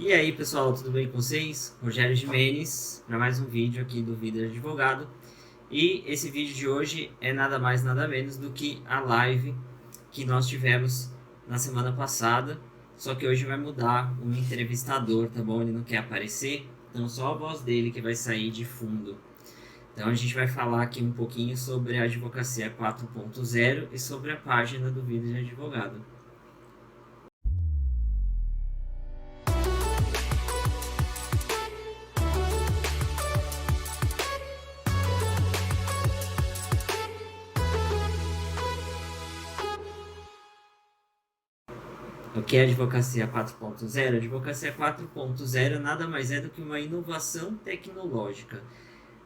E aí pessoal, tudo bem com vocês? Rogério Gimenez para mais um vídeo aqui do Vida de Advogado. E esse vídeo de hoje é nada mais nada menos do que a live que nós tivemos na semana passada. Só que hoje vai mudar o entrevistador, tá bom? Ele não quer aparecer, então só a voz dele que vai sair de fundo. Então a gente vai falar aqui um pouquinho sobre a Advocacia 4.0 e sobre a página do Vida de Advogado. O que é a Advocacia 4.0? A Advocacia 4.0 nada mais é do que uma inovação tecnológica.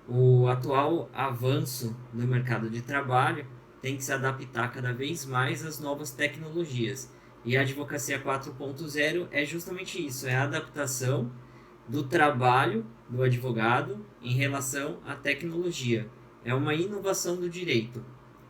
O atual avanço no mercado de trabalho tem que se adaptar cada vez mais às novas tecnologias. E a Advocacia 4.0 é justamente isso, é a adaptação do trabalho do advogado em relação à tecnologia. É uma inovação do direito.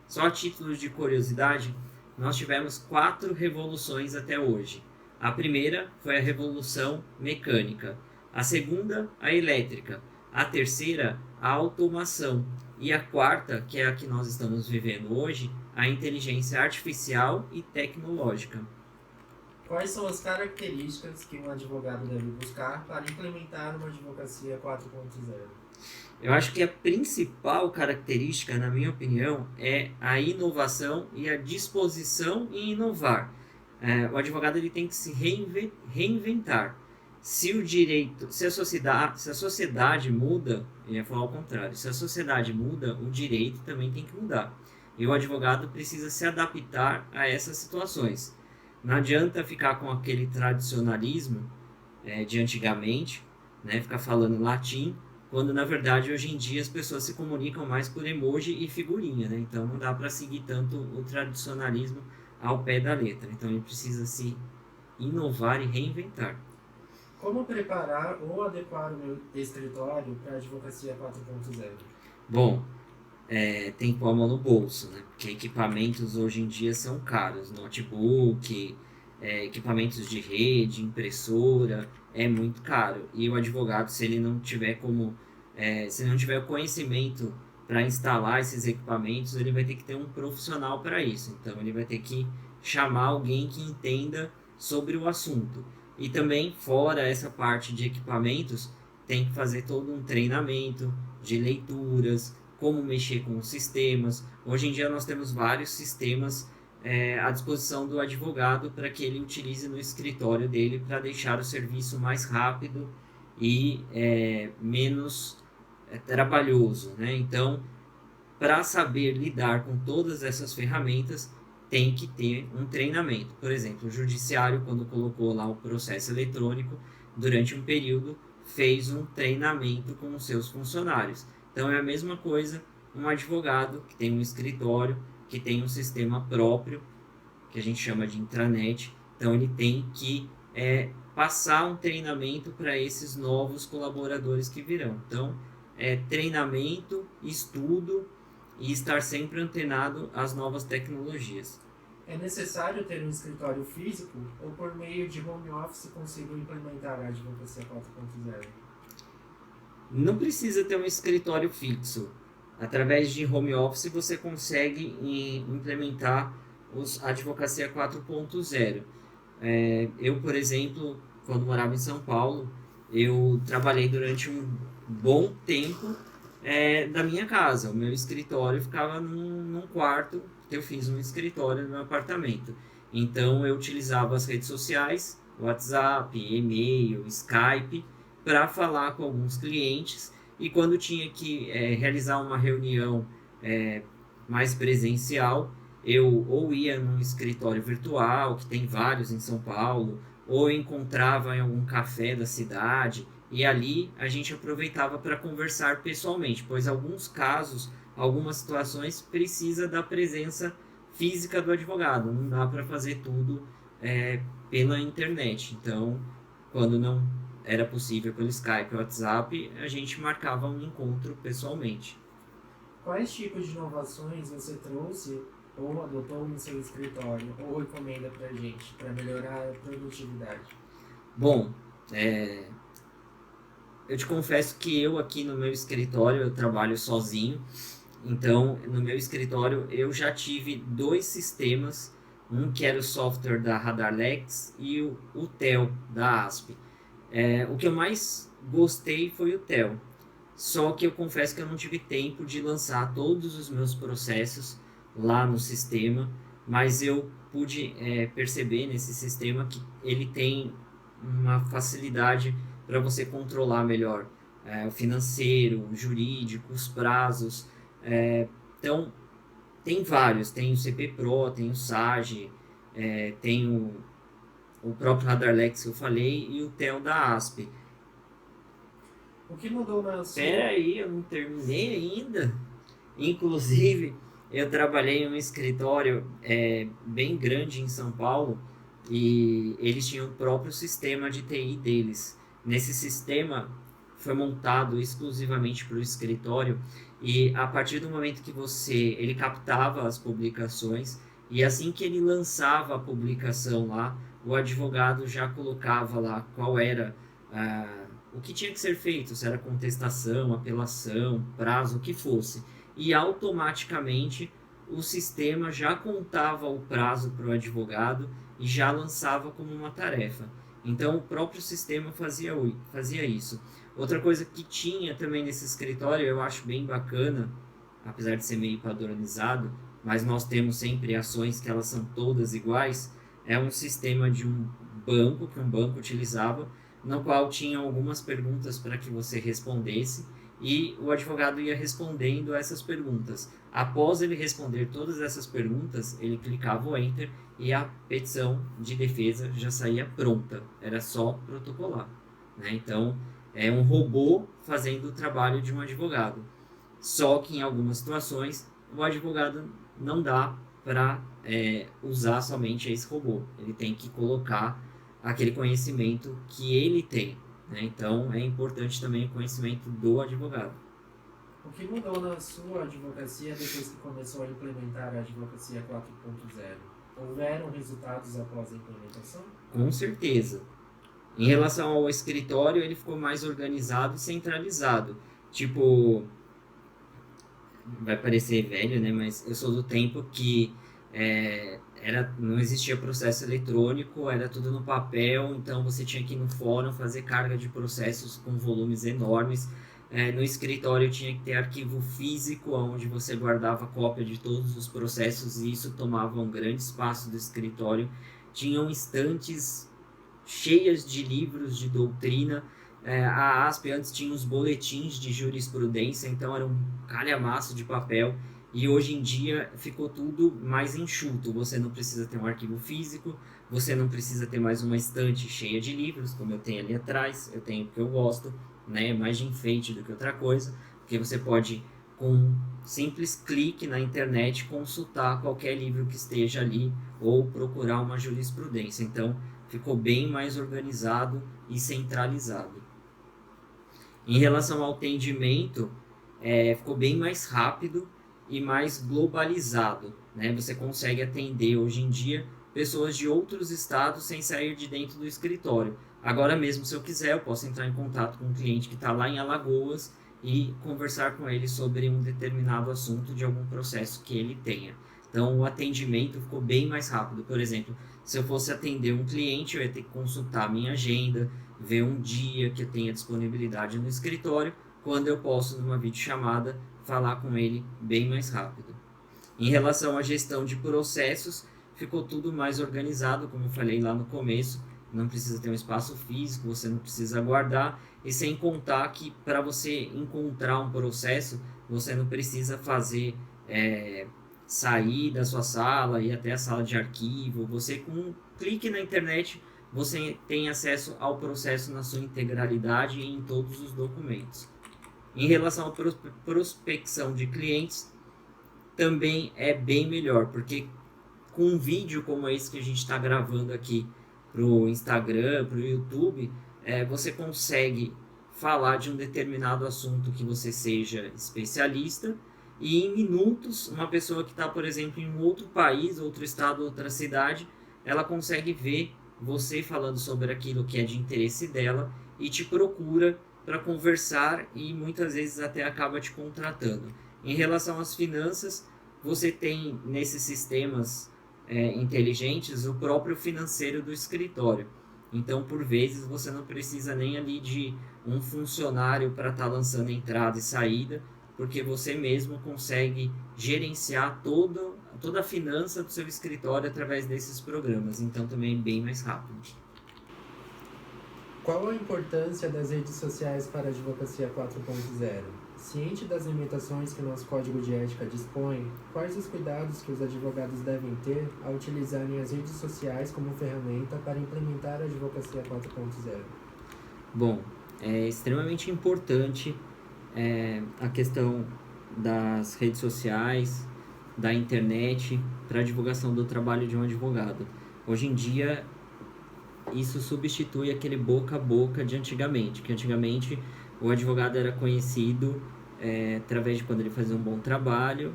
Só a título de curiosidade, nós tivemos 4 revoluções até hoje. A primeira foi a revolução mecânica, a segunda, a elétrica, a terceira, a automação, e a quarta, que é a que nós estamos vivendo hoje, a inteligência artificial e tecnológica. Quais são as características que um advogado deve buscar para implementar uma advocacia 4.0? Eu acho que a principal característica, na minha opinião, é a inovação e a disposição em inovar. O advogado ele tem que se reinventar. Se o direito, se a sociedade muda, eu ia falar ao contrário, se a sociedade muda, o direito também tem que mudar. E o advogado precisa se adaptar a essas situações. Não adianta ficar com aquele tradicionalismo de antigamente, né, ficar falando latim, quando na verdade hoje em dia as pessoas se comunicam mais por emoji e figurinha, né? Então não dá para seguir tanto o tradicionalismo ao pé da letra. Então ele precisa se inovar e reinventar. Como preparar ou adequar o meu escritório para a advocacia 4.0? Bom, tem que pôr a mão no bolso, né? Porque equipamentos hoje em dia são caros, notebook, equipamentos de rede, impressora, é muito caro. E o advogado, se ele não tiver se não tiver o conhecimento para instalar esses equipamentos, ele vai ter que ter um profissional para isso. Então ele vai ter que chamar alguém que entenda sobre o assunto. E também, fora essa parte de equipamentos, tem que fazer todo um treinamento de leituras, como mexer com os sistemas. Hoje em dia nós temos vários sistemas à disposição do advogado para que ele utilize no escritório dele para deixar o serviço mais rápido e menos trabalhoso, né? Então, para saber lidar com todas essas ferramentas, tem que ter um treinamento. Por exemplo, o judiciário, quando colocou lá o processo eletrônico, durante um período, fez um treinamento com os seus funcionários. Então, é a mesma coisa um advogado que tem um escritório, que tem um sistema próprio, que a gente chama de intranet. Então, ele tem que passar um treinamento para esses novos colaboradores que virão. Então, treinamento, estudo e estar sempre antenado às novas tecnologias. É necessário ter um escritório físico ou por meio de home office consigo implementar a advocacia 4.0? Não precisa ter um escritório fixo. Através de home office você consegue implementar a Advocacia 4.0. Eu, por exemplo, quando morava em São Paulo, eu trabalhei durante um bom tempo da minha casa. O meu escritório ficava num quarto, eu fiz um escritório no meu apartamento. Então eu utilizava as redes sociais, WhatsApp, e-mail, Skype, para falar com alguns clientes, e quando tinha que realizar uma reunião mais presencial, eu ou ia num escritório virtual, que tem vários em São Paulo, ou encontrava em algum café da cidade, e ali a gente aproveitava para conversar pessoalmente, pois alguns casos, algumas situações, precisa da presença física do advogado, não dá para fazer tudo pela internet. Então, quando não era possível pelo Skype ou WhatsApp, a gente marcava um encontro pessoalmente. Quais tipos de inovações você trouxe ou adotou no seu escritório ou recomenda para a gente para melhorar a produtividade? Bom, Eu te confesso que eu aqui no meu escritório eu trabalho sozinho, então no meu escritório eu já tive dois sistemas, um que era o software da Radarlex e o TEL da ASP. O que eu mais gostei foi o TEL, só que eu confesso que eu não tive tempo de lançar todos os meus processos lá no sistema, mas eu pude perceber nesse sistema que ele tem uma facilidade para você controlar melhor o financeiro, o jurídico, os prazos. Então, tem vários, tem o CP Pro, tem o SAGE, tem o próprio Radarlex que eu falei e o TEL da ASP. O que mudou na sua... Espera aí, eu não terminei ainda. Inclusive, eu trabalhei em um escritório bem grande em São Paulo e eles tinham o próprio sistema de TI deles. Nesse sistema foi montado exclusivamente para o escritório e a partir do momento que ele captava as publicações e assim que ele lançava a publicação lá, o advogado já colocava lá qual era o que tinha que ser feito, se era contestação, apelação, prazo, o que fosse. E automaticamente o sistema já contava o prazo para o advogado e já lançava como uma tarefa. Então o próprio sistema fazia isso. Outra coisa que tinha também nesse escritório, eu acho bem bacana, apesar de ser meio padronizado, mas nós temos sempre ações que elas são todas iguais, é um sistema de um banco, que um banco utilizava, no qual tinha algumas perguntas para que você respondesse e o advogado ia respondendo essas perguntas. Após ele responder todas essas perguntas, ele clicava o Enter e a petição de defesa já saía pronta. Era só protocolar, né? Então, é um robô fazendo o trabalho de um advogado. Só que em algumas situações, o advogado não dá para usar somente esse robô. Ele tem que colocar aquele conhecimento que ele tem, né? Então é importante também o conhecimento do advogado. O que mudou na sua advocacia depois que começou a implementar a advocacia 4.0? Houveram resultados após a implementação? Com certeza. Em relação ao escritório, ele ficou mais organizado e centralizado. Tipo, vai parecer velho, né? Mas eu sou do tempo que não existia processo eletrônico, era tudo no papel, então você tinha que ir no fórum fazer carga de processos com volumes enormes. No escritório tinha que ter arquivo físico, onde você guardava cópia de todos os processos e isso tomava um grande espaço do escritório. Tinham estantes cheias de livros de doutrina. A ASP antes tinha os boletins de jurisprudência, então era um calhamaço de papel. E hoje em dia ficou tudo mais enxuto. Você não precisa ter um arquivo físico, você não precisa ter mais uma estante cheia de livros, como eu tenho ali atrás. Eu tenho porque eu gosto, né? Mais de enfeite do que outra coisa, porque você pode, com um simples clique na internet, consultar qualquer livro que esteja ali ou procurar uma jurisprudência. Então, ficou bem mais organizado e centralizado. Em relação ao atendimento, ficou bem mais rápido e mais globalizado, né? Você consegue atender hoje em dia pessoas de outros estados sem sair de dentro do escritório. Agora mesmo, se eu quiser, eu posso entrar em contato com um cliente que está lá em Alagoas e conversar com ele sobre um determinado assunto de algum processo que ele tenha. Então, o atendimento ficou bem mais rápido. Por exemplo, se eu fosse atender um cliente, eu ia ter que consultar a minha agenda, ver um dia que eu tenha disponibilidade no escritório, quando eu posso, numa videochamada, falar com ele bem mais rápido. Em relação à gestão de processos, ficou tudo mais organizado, como eu falei lá no começo, não precisa ter um espaço físico, você não precisa guardar, e sem contar que para você encontrar um processo, você não precisa fazer sair da sua sala, ir até a sala de arquivo, você com um clique na internet, você tem acesso ao processo na sua integralidade e em todos os documentos. Em relação à prospecção de clientes, também é bem melhor, porque com um vídeo como esse que a gente está gravando aqui para o Instagram, para o YouTube, você consegue falar de um determinado assunto que você seja especialista e em minutos, uma pessoa que está, por exemplo, em um outro país, outro estado, outra cidade, ela consegue ver você falando sobre aquilo que é de interesse dela e te procura para conversar e muitas vezes até acaba te contratando. Em relação às finanças, você tem nesses sistemas inteligentes o próprio financeiro do escritório. Então, por vezes, você não precisa nem ali de um funcionário para estar lançando entrada e saída, porque você mesmo consegue gerenciar toda a finança do seu escritório através desses programas. Então, também é bem mais rápido. Qual a importância das redes sociais para a Advocacia 4.0? Ciente das limitações que nosso Código de Ética dispõe, quais os cuidados que os advogados devem ter ao utilizarem as redes sociais como ferramenta para implementar a Advocacia 4.0? Bom, é extremamente importante a questão das redes sociais, da internet, para a divulgação do trabalho de um advogado. Hoje em dia, isso substitui aquele boca a boca de antigamente, que antigamente o advogado era conhecido através de quando ele fazia um bom trabalho,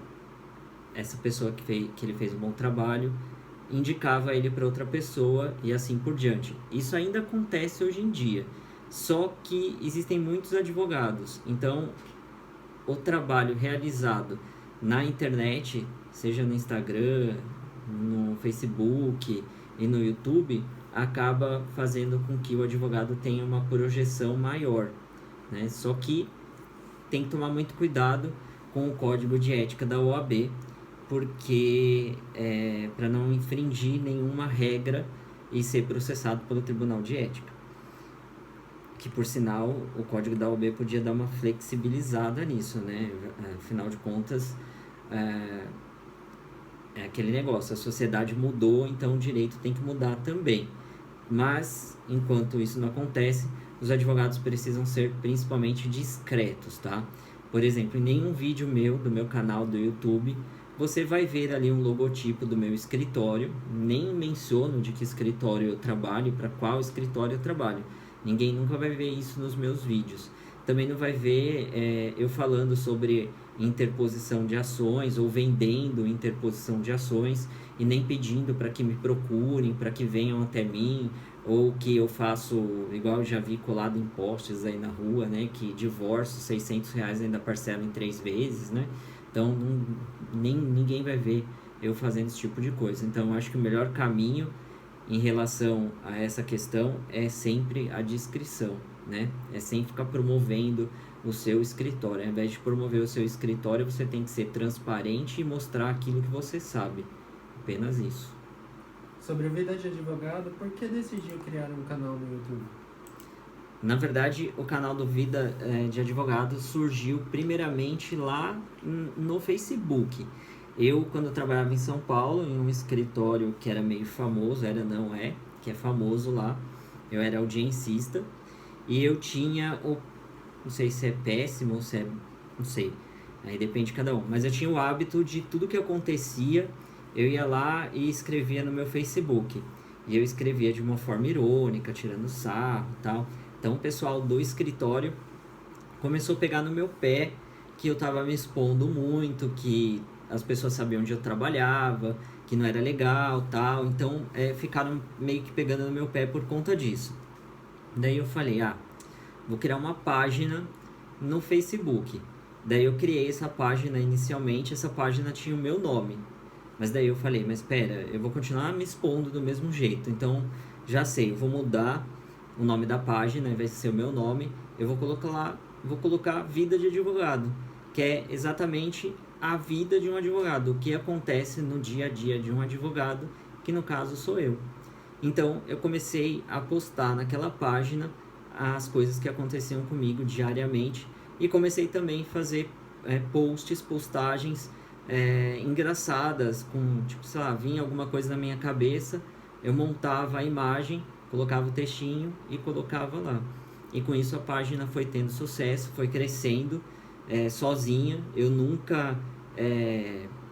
essa pessoa que ele fez um bom trabalho indicava ele para outra pessoa e assim por diante. Isso ainda acontece hoje em dia, só que existem muitos advogados, então o trabalho realizado na internet, seja no Instagram, no Facebook e no YouTube, acaba fazendo com que o advogado tenha uma projeção maior, né? Só que tem que tomar muito cuidado com o código de ética da OAB, porque para não infringir nenhuma regra e ser processado pelo Tribunal de Ética. Que, por sinal, o código da OAB podia dar uma flexibilizada nisso, né? Afinal de contas, é aquele negócio, a sociedade mudou, então o direito tem que mudar também. Mas, enquanto isso não acontece, os advogados precisam ser principalmente discretos, tá? Por exemplo, em nenhum vídeo meu, do meu canal do YouTube, você vai ver ali um logotipo do meu escritório, nem menciono de que escritório eu trabalho, para qual escritório eu trabalho. Ninguém nunca vai ver isso nos meus vídeos. Também não vai ver eu falando sobre interposição de ações ou vendendo interposição de ações e nem pedindo para que me procurem, para que venham até mim, ou que eu faço, igual eu já vi colado em posts aí na rua, né, que divórcio, R$600 ainda parcela em 3 vezes, né? Então, ninguém vai ver eu fazendo esse tipo de coisa. Então, eu acho que o melhor caminho em relação a essa questão é sempre a discrição, né? É sempre ficar promovendo o seu escritório. Ao invés de promover o seu escritório, você tem que ser transparente e mostrar aquilo que você sabe. Apenas isso. Sobre a vida de advogado, por que decidiu criar um canal no YouTube? Na verdade, o canal do Vida de Advogado surgiu primeiramente lá no Facebook. Eu, quando eu trabalhava em São Paulo, em um escritório que era meio famoso, que é famoso lá, eu era audiencista, e eu tinha, não sei se é péssimo ou se é, não sei, aí depende de cada um, mas eu tinha o hábito de tudo que acontecia, eu ia lá e escrevia no meu Facebook, e eu escrevia de uma forma irônica, tirando sarro e tal. Então o pessoal do escritório começou a pegar no meu pé, que eu tava me expondo muito, que as pessoas sabiam onde eu trabalhava, que não era legal, tal. Então, ficaram meio que pegando no meu pé por conta disso. Daí eu falei, vou criar uma página no Facebook. Daí eu criei essa página inicialmente, essa página tinha o meu nome. Mas daí eu falei, mas espera, eu vou continuar me expondo do mesmo jeito. Então, já sei, eu vou mudar o nome da página, ao invés de ser o meu nome, eu vou colocar Vida de Advogado, que é exatamente a vida de um advogado, o que acontece no dia a dia de um advogado, que no caso sou eu. Então eu comecei a postar naquela página as coisas que aconteciam comigo diariamente e comecei também a fazer postagens engraçadas, com, tipo, sei lá, vinha alguma coisa na minha cabeça, eu montava a imagem, colocava o textinho e colocava lá. E com isso a página foi tendo sucesso, foi crescendo sozinha. Eu nunca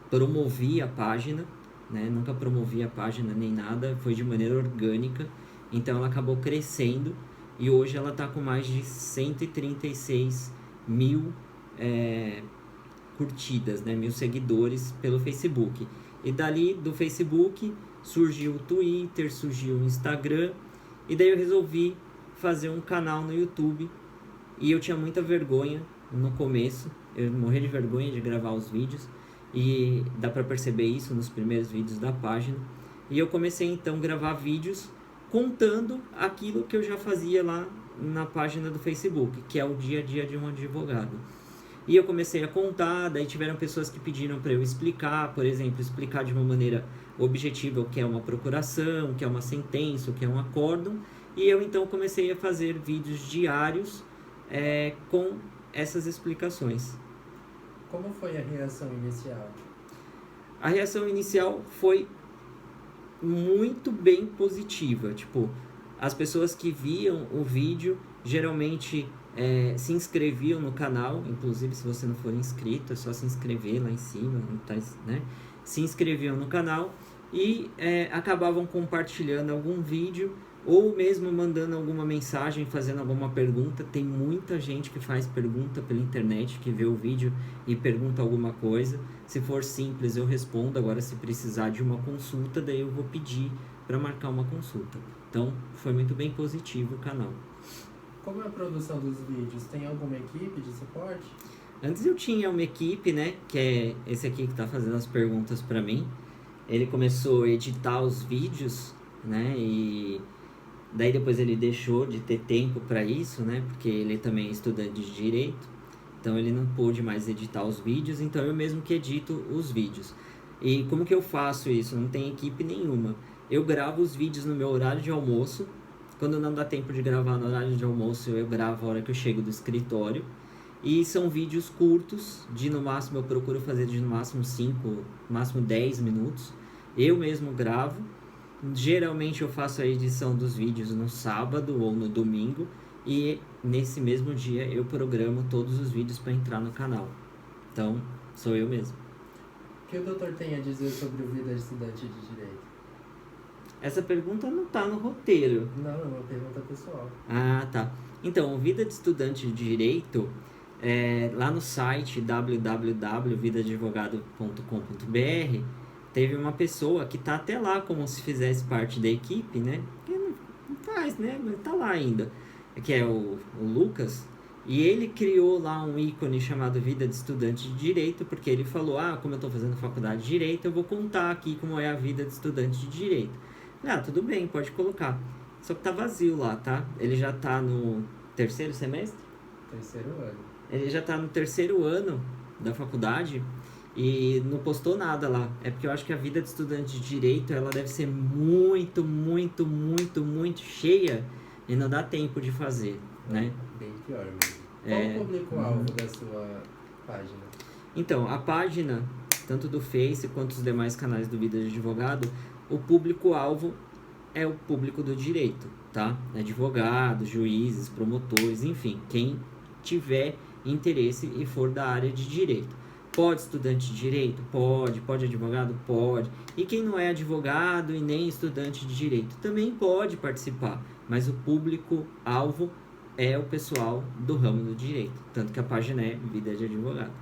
promovi a página, né? Nunca promovi a página nem nada, foi de maneira orgânica. Então ela acabou crescendo e hoje ela está com mais de 136 mil curtidas, né? 1.000 seguidores pelo Facebook. E dali do Facebook surgiu o Twitter, surgiu o Instagram, e daí eu resolvi fazer um canal no YouTube. E eu tinha muita vergonha no começo, eu morri de vergonha de gravar os vídeos, e dá pra perceber isso nos primeiros vídeos da página. E eu comecei então a gravar vídeos contando aquilo que eu já fazia lá na página do Facebook, que é o dia a dia de um advogado. E eu comecei a contar, daí tiveram pessoas que pediram para eu explicar, por exemplo, explicar de uma maneira objetiva o que é uma procuração, o que é uma sentença, o que é um acórdão. E eu então comecei a fazer vídeos diários com essas explicações. Como foi a reação inicial? A reação inicial foi muito bem positiva. Tipo, as pessoas que viam o vídeo geralmente se inscreviam no canal. Inclusive, se você não for inscrito, é só se inscrever lá em cima, né? Se inscreviam no canal e acabavam compartilhando algum vídeo ou mesmo mandando alguma mensagem, fazendo alguma pergunta. Tem muita gente que faz pergunta pela internet, que vê o vídeo e pergunta alguma coisa. Se for simples, eu respondo. Agora, se precisar de uma consulta, daí eu vou pedir para marcar uma consulta. Então, foi muito bem positivo o canal. Como é a produção dos vídeos? Tem alguma equipe de suporte? Antes eu tinha uma equipe, né, que é esse aqui que está fazendo as perguntas para mim. Ele começou a editar os vídeos, né, e daí depois ele deixou de ter tempo para isso, né, porque ele também é estudante de direito, então ele não pôde mais editar os vídeos, então eu mesmo que edito os vídeos. E como que eu faço isso? Não tem equipe nenhuma. Eu gravo os vídeos no meu horário de almoço. Quando não dá tempo de gravar no horário de almoço, eu gravo a hora que eu chego do escritório. E são vídeos curtos, no máximo eu procuro fazer de no máximo 5, no máximo 10 minutos. Eu mesmo gravo. Geralmente eu faço a edição dos vídeos no sábado ou no domingo. E nesse mesmo dia eu programo todos os vídeos para entrar no canal. Então, sou eu mesmo. O que o doutor tem a dizer sobre o vida de estudante de direito? Essa pergunta não está no roteiro. Não, é uma pergunta pessoal. Ah, tá. Então, Vida de Estudante de Direito, lá no site www.vidadeadvogado.com.br, teve uma pessoa que tá até lá como se fizesse parte da equipe, né? Que não faz, né? Mas tá lá ainda. Que é o Lucas. E ele criou lá um ícone chamado Vida de Estudante de Direito, porque ele falou, como eu estou fazendo faculdade de Direito, eu vou contar aqui como é a vida de estudante de Direito. Tudo bem, pode colocar. Só que tá vazio lá, tá? Ele já tá no terceiro semestre? Terceiro ano. Ele já tá no terceiro ano da faculdade e não postou nada lá. É porque eu acho que a vida de estudante de Direito, ela deve ser muito, muito, muito, muito cheia e não dá tempo de fazer, né? Bem pior mesmo. Qual o público-alvo da sua página? Então, a página, tanto do Face quanto os demais canais do Vida de Advogado, o público-alvo é o público do direito, tá? Advogados, juízes, promotores, enfim, quem tiver interesse e for da área de direito. Pode estudante de direito? Pode. Pode advogado? Pode. E quem não é advogado e nem estudante de direito também pode participar, mas o público-alvo é o pessoal do ramo do direito, tanto que a página é Vida de Advogado.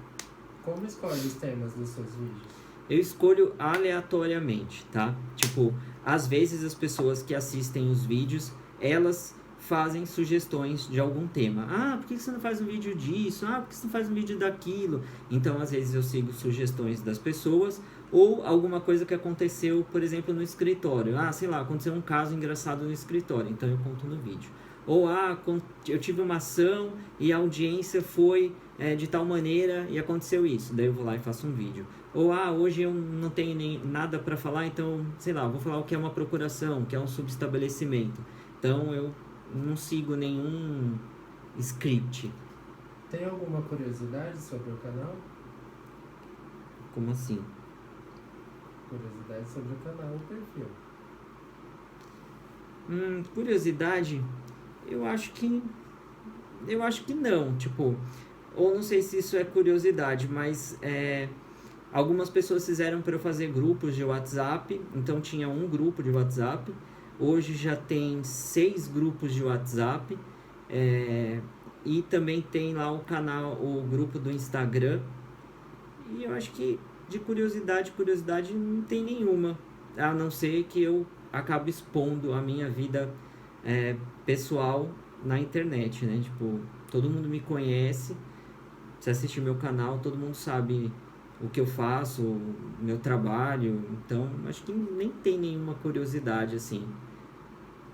Como escolhe os temas dos seus vídeos? Eu escolho aleatoriamente, tá? Tipo, às vezes as pessoas que assistem os vídeos, elas fazem sugestões de algum tema. Por que você não faz um vídeo disso? Por que você não faz um vídeo daquilo? Então, às vezes eu sigo sugestões das pessoas ou alguma coisa que aconteceu, por exemplo, no escritório. Sei lá, aconteceu um caso engraçado no escritório, então eu conto no vídeo. Ou, eu tive uma ação e a audiência foi de tal maneira e aconteceu isso. Daí eu vou lá e faço um vídeo. Ou, hoje eu não tenho nem nada para falar, então, sei lá, vou falar o que é uma procuração, o que é um subestabelecimento. Então, eu não sigo nenhum script. Tem alguma curiosidade sobre o canal? Como assim? Curiosidade sobre o canal, o perfil. Curiosidade, eu acho que não, tipo, ou não sei se isso é curiosidade, mas algumas pessoas fizeram para eu fazer grupos de WhatsApp, então tinha um grupo de WhatsApp, hoje já tem 6 grupos de WhatsApp, e também tem lá o grupo do Instagram, e eu acho que de curiosidade não tem nenhuma, a não ser que eu acabe expondo a minha vida pessoal na internet, né? Tipo, todo mundo me conhece, se assistir meu canal, todo mundo sabe o que eu faço, o meu trabalho, então acho que nem tem nenhuma curiosidade assim.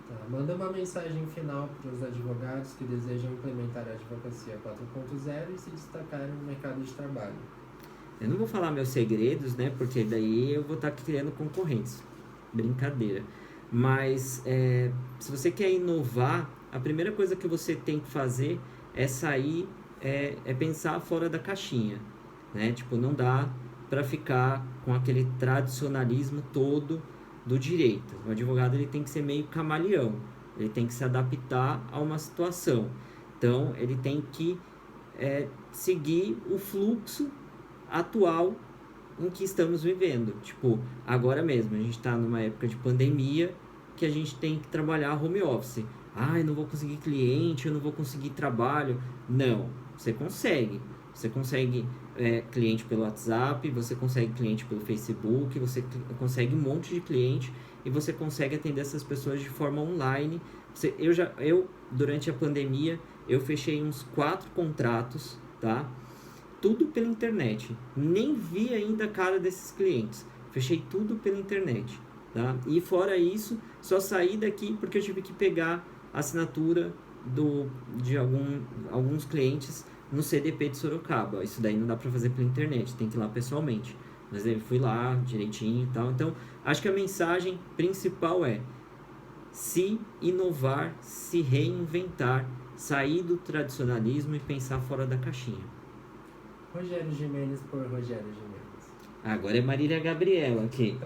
Tá, manda uma mensagem final para os advogados que desejam implementar a advocacia 4.0 e se destacarem no mercado de trabalho. Eu não vou falar meus segredos, né? Porque daí eu vou estar criando concorrentes. Brincadeira. Mas se você quer inovar, a primeira coisa que você tem que fazer é sair, pensar fora da caixinha, né? Tipo, não dá para ficar com aquele tradicionalismo todo do direito. O advogado ele tem que ser meio camaleão, ele tem que se adaptar a uma situação. Então, ele tem que seguir o fluxo atual em que estamos vivendo. Tipo, agora mesmo, a gente está numa época de pandemia que a gente tem que trabalhar home office. Ah, eu não vou conseguir cliente, eu não vou conseguir trabalho. Não, você consegue. Você consegue cliente pelo WhatsApp, você consegue cliente pelo Facebook, você consegue um monte de cliente e você consegue atender essas pessoas de forma online. Eu durante a pandemia, eu fechei uns 4 contratos, tá? Tudo pela internet. Nem vi ainda a cara desses clientes. Fechei tudo pela internet, tá? E fora isso, só saí daqui porque eu tive que pegar a assinatura de alguns clientes no CDP de Sorocaba. Isso daí não dá para fazer pela internet, tem que ir lá pessoalmente. Mas eu fui lá direitinho e tal. Então, acho que a mensagem principal é se inovar, se reinventar, sair do tradicionalismo e pensar fora da caixinha. Rogério Gimenez por Rogério Gimenez. Agora é Marília Gabriela aqui.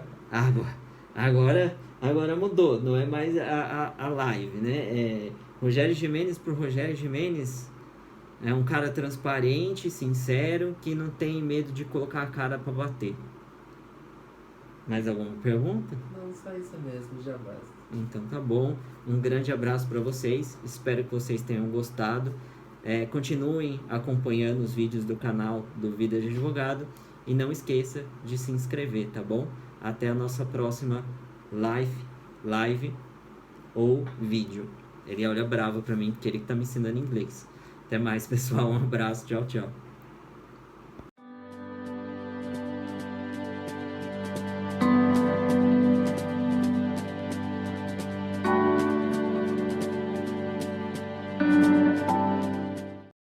Agora mudou, não é mais a live, né? Rogério Gimenez por Rogério Gimenez é um cara transparente, sincero, que não tem medo de colocar a cara para bater. Mais alguma pergunta? Não, só isso mesmo, já basta. Então tá bom. Um grande abraço para vocês. Espero que vocês tenham gostado. Continuem acompanhando os vídeos do canal do Vida de Advogado e não esqueça de se inscrever, tá bom? Até a nossa próxima live ou vídeo. Ele olha bravo pra mim porque ele tá me ensinando inglês. Até mais, pessoal. Um abraço. Tchau, tchau.